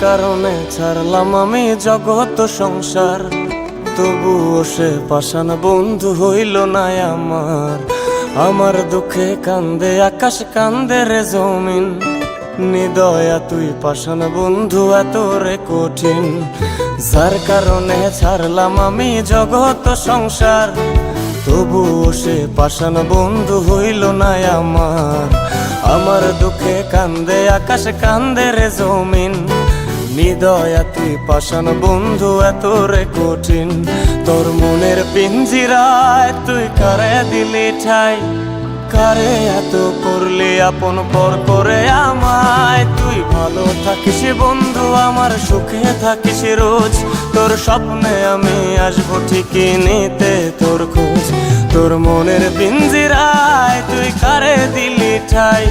কারণে ছাড়লাম আমি জগৎ সংসার, তবুও সে পাষাণ বন্ধু হইল না আমার। আমার দুঃখে কান্দে আকাশ, কান্দে রে জমিন, নিদয়া তুই পাষাণ বন্ধু এত রে কঠিন। যার কারণে ছাড়লাম আমি জগৎ সংসার, তবুও সে পাষাণ বন্ধু হইল না আমার। আমার দুঃখে কান্দে আকাশ, কান্দে রে জমিন, নিদয়া তুই পাষাণ বন্ধু এত রে কঠিন। তোর মনের পিঞ্জিরায় তুই কারে দিলি ঠাই, কারে এত করলি আপন পর করে আমায়। তুই ভালো থাকিস বন্ধু আমার, সুখে থাকিস রোজ, তোর স্বপ্নে আমি আসবো ঠিকই নিতে তোর খোঁজ। তোর মনের পিঞ্জিরায় তুই কারে দিলি ঠাই,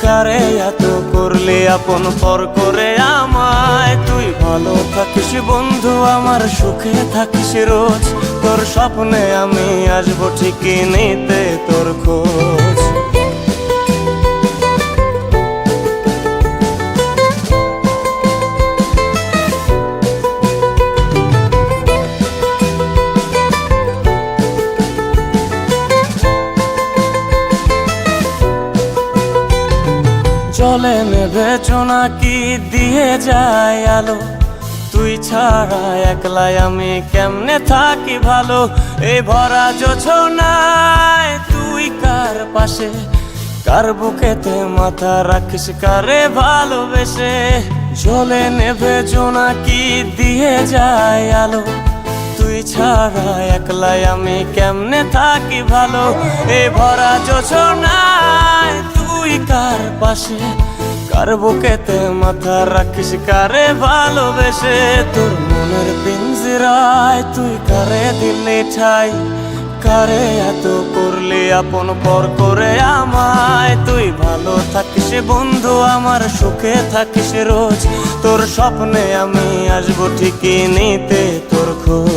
কারে এত করলি আপন পর করে আমায়। তুই ভালো থাকিস বন্ধু আমার, সুখে থাকিস রোজ, তোর স্বপ্নে আমি আসবো ঠিকই নিতে তোর খোঁজ। জলে নেভে চোনাকি দিয়ে যায় আলো, তুই ছাড়া একলাই আমি কেমনে থাকি ভালো। এই ভরা জোছনায় তুই কার পাশে, কার বুকেতে মাথা রাখিস কারে ভালোবেসে। জলে নেভে জোনাকি দিয়ে যায় আলো, তুই ছাড়া একলাই আমি কেমনে থাকি ভালো। এই ভরা জোছনায় তুই কার পাশে, কার বুকেতে মাথা রাখিস কারে ভালোবেসে। তোর মনের পিঞ্জিরায় তুই কারে দিলি ঠাই, কারে এত করলি আপন পর করে আমায়। তুই ভালো থাকিস বন্ধু আমার, সুখে থাকিস রোজ, তোর স্বপ্নে আমি আসবো ঠিকই নিতে তোর খোঁজ।